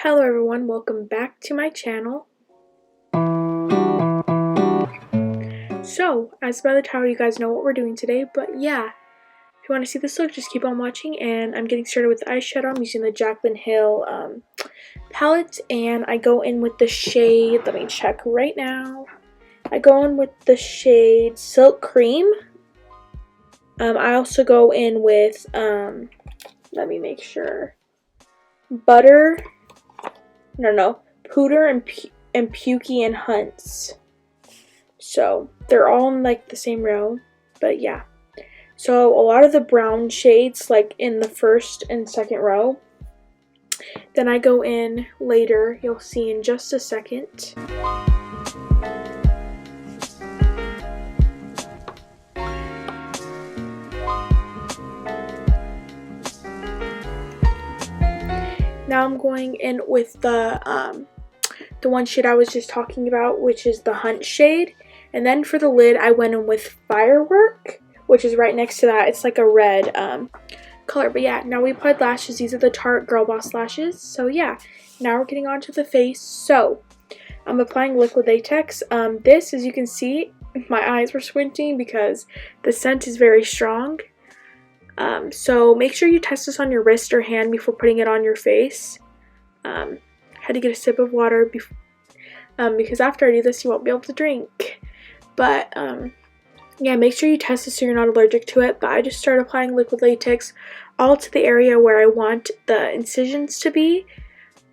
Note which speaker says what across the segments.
Speaker 1: Hello everyone, welcome back to my channel. So, as by the title, you guys know what we're doing today, but yeah, if you want to see this look, just keep on watching, and I'm getting started with the eyeshadow. I'm using the Jaclyn Hill palette, and I go in with the shade, let me check right now, I go in with the shade Silk Cream. I also go in with, let me make sure, Pooter and Pukey and Hunts. So they're all in like the same row, but yeah. So a lot of the brown shades like in the first and second row. Then I go in later, you'll see in just a second. Now I'm going in with the one shade I was just talking about, which is the Hunt shade. And then for the lid, I went in with Firework, which is right next to that. It's like a red color. But yeah, now we applied lashes. These are the Tarte Girl Boss lashes. So yeah, now we're getting onto the face. So I'm applying liquid latex. This, as you can see, my eyes were squinting because the scent is very strong. So make sure you test this on your wrist or hand before putting it on your face. Had to get a sip of water because after I do this, you won't be able to drink. But yeah, make sure you test this so you're not allergic to it. But I just started applying liquid latex all to the area where I want the incisions to be,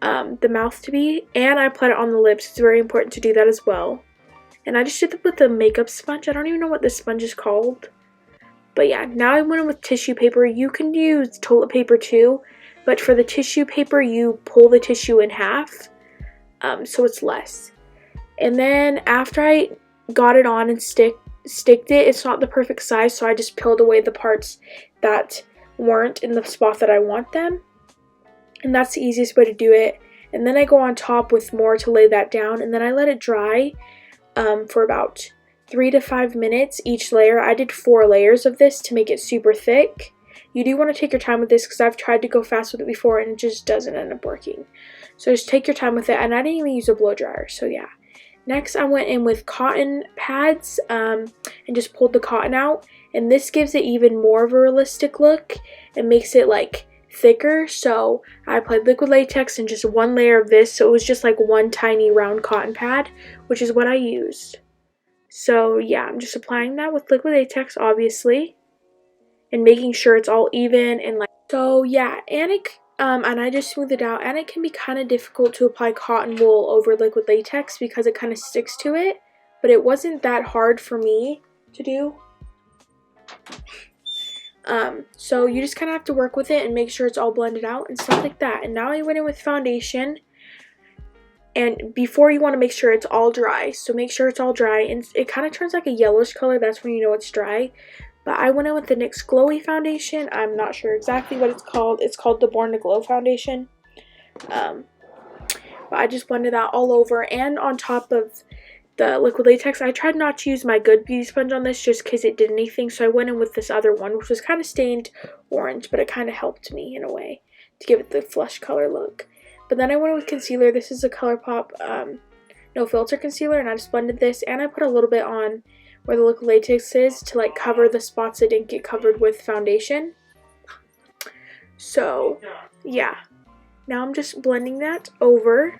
Speaker 1: the mouth to be, and I applied it on the lips. It's very important to do that as well. And I just did it with the makeup sponge. I don't even know what this sponge is called. But yeah, now I went in with tissue paper. You can use toilet paper too, but for the tissue paper, you pull the tissue in half, so it's less. And then after I got it on and sticked it, it's not the perfect size, so I just peeled away the parts that weren't in the spot that I want them. And that's the easiest way to do it. And then I go on top with more to lay that down, and then I let it dry for about 3 to 5 minutes each layer. I did 4 layers of this to make it super thick. You do want to take your time with this because I've tried to go fast with it before and it just doesn't end up working. So just take your time with it, and I didn't even use a blow dryer, so yeah. Next I went in with cotton pads and just pulled the cotton out, and this gives it even more of a realistic look and makes it like thicker. So I applied liquid latex and just 1 layer of this, so it was just like one tiny round cotton pad, which is what I used. So yeah, I'm just applying that with liquid latex, obviously, and making sure it's all even and like. So yeah, and I just smoothed it out, and it can be kind of difficult to apply cotton wool over liquid latex because it kind of sticks to it, but it wasn't that hard for me to do. So you just kind of have to work with it and make sure it's all blended out and stuff like that. And now I went in with foundation. And before, you want to make sure it's all dry, so make sure it's all dry, and it kind of turns like a yellowish color. That's when you know it's dry. But I went in with the NYX Glowy foundation. I'm not sure exactly what it's called. It's called the Born to Glow foundation. But I just blended that all over and on top of the liquid latex. I tried not to use my Good Beauty sponge on this just because it did anything, so I went in with this other one, which was kind of stained orange, but it kind of helped me in a way to give it the flesh color look. But then I went with concealer. This is a ColourPop No Filter concealer, and I just blended this, and I put a little bit on where the liquid latex is to like cover the spots that didn't get covered with foundation. So yeah, now I'm just blending that over.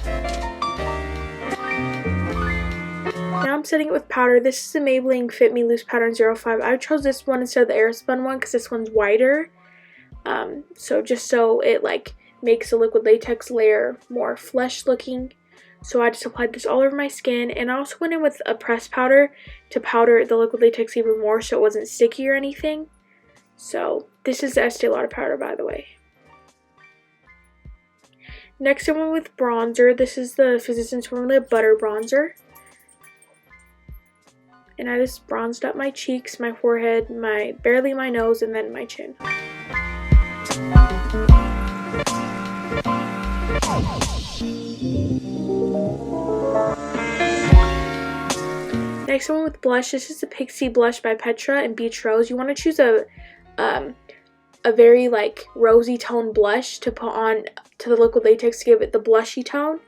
Speaker 1: Now I'm setting it with powder. This is the Maybelline Fit Me Loose Powder in 05. I chose this one instead of the Airspun one because this one's wider. So just so it like makes the liquid latex layer more flesh looking. So I just applied this all over my skin, and I also went in with a pressed powder to powder the liquid latex even more so it wasn't sticky or anything. So this is the Estee Lauder powder, by the way. Next I went with bronzer. This is the Physicians Formula Butter Bronzer. And I just bronzed up my cheeks, my forehead, barely my nose, and then my chin. Next one with blush. This is the Pixie Blush by Petra and Beach Rose. You want to choose a very like rosy tone blush to put on to the liquid latex to give it the blushy tone.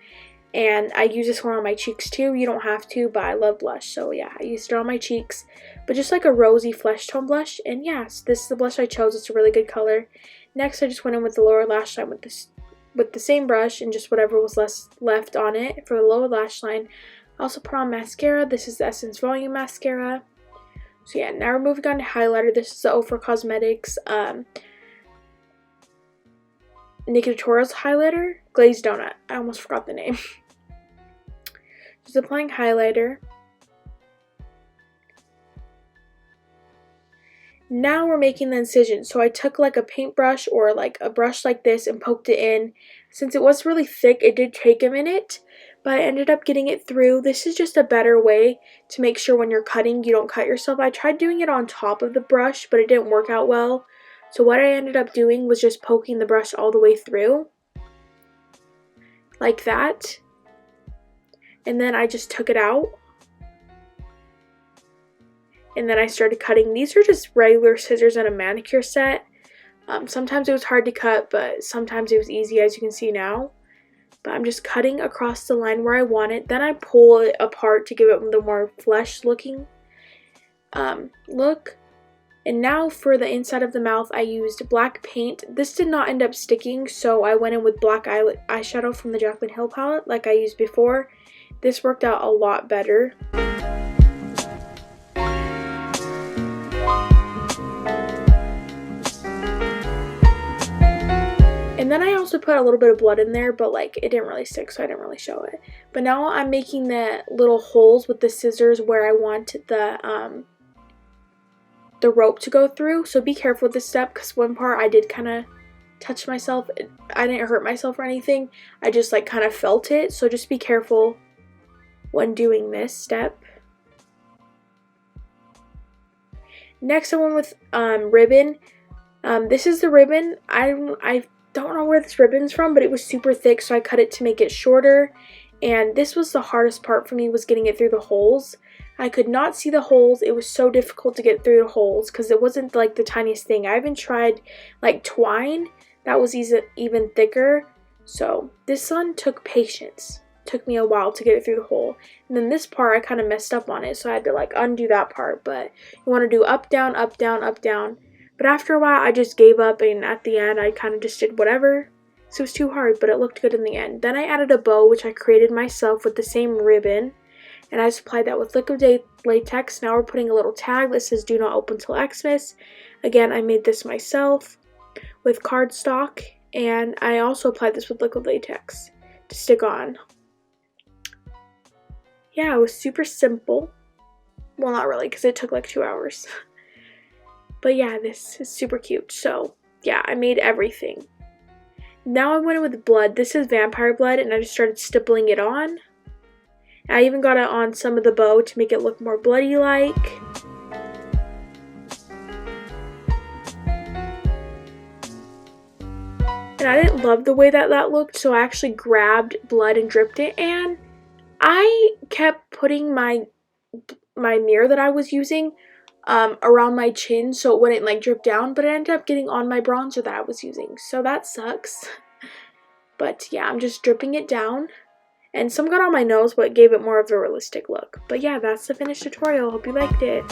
Speaker 1: And I use this one on my cheeks too. You don't have to, but I love blush. So yeah, I used it on my cheeks. But just like a rosy flesh tone blush. And yes, this is the blush I chose. It's a really good color. Next, I just went in with the lower lash line with the same brush and just whatever was left on it for the lower lash line. I also put on mascara. This is the Essence Volume Mascara. So yeah, now we're moving on to highlighter. This is the Ofra Cosmetics Naked Tutorials highlighter. Glazed Donut. I almost forgot the name. Just applying highlighter. Now we're making the incision. So I took like a paintbrush or like a brush like this and poked it in. Since it was really thick, it did take a minute, but I ended up getting it through. This is just a better way to make sure when you're cutting, you don't cut yourself. I tried doing it on top of the brush, but it didn't work out well. So what I ended up doing was just poking the brush all the way through. Like that. And then I just took it out. And then I started cutting. These are just regular scissors and a manicure set. Sometimes it was hard to cut, but sometimes it was easy, as you can see now. But I'm just cutting across the line where I want it. Then I pull it apart to give it the more flesh looking look. And now for the inside of the mouth, I used black paint. This did not end up sticking, so I went in with black eyeshadow from the Jaclyn Hill palette like I used before. This worked out a lot better. And then I also put a little bit of blood in there, but like it didn't really stick, so I didn't really show it. But now I'm making the little holes with the scissors where I want the rope to go through. So be careful with this step, because one part I did kind of touch myself. I didn't hurt myself or anything. I just like kind of felt it. So just be careful when doing this step. Next I went with ribbon. This is the ribbon. I don't know where this ribbon's from, but it was super thick, so I cut it to make it shorter. And this was the hardest part for me, was getting it through the holes. I could not see the holes. It was so difficult to get through the holes because it wasn't like the tiniest thing. I even tried like twine. That was even thicker. So this one took patience. Took me a while to get it through the hole. And then this part I kind of messed up on it, so I had to like undo that part. But you want to do up, down, up, down, up, down. But after a while I just gave up, and at the end I kind of just did whatever. So it was too hard, but it looked good in the end. Then I added a bow, which I created myself with the same ribbon. And I just applied that with liquid latex. Now we're putting a little tag that says do not open till Xmas. Again, I made this myself with cardstock. And I also applied this with liquid latex to stick on. Yeah, it was super simple. Well, not really, because it took like 2 hours. But yeah, this is super cute. So yeah, I made everything. Now I went in with blood. This is vampire blood, and I just started stippling it on. I even got it on some of the bow to make it look more bloody-like. And I didn't love the way that looked, so I actually grabbed blood and dripped it. And I kept putting my mirror that I was using around my chin so it wouldn't like drip down, but it ended up getting on my bronzer that I was using, so that sucks. But yeah, I'm just dripping it down, and some got on my nose, but it gave it more of a realistic look. But yeah, that's the finished tutorial. Hope you liked it.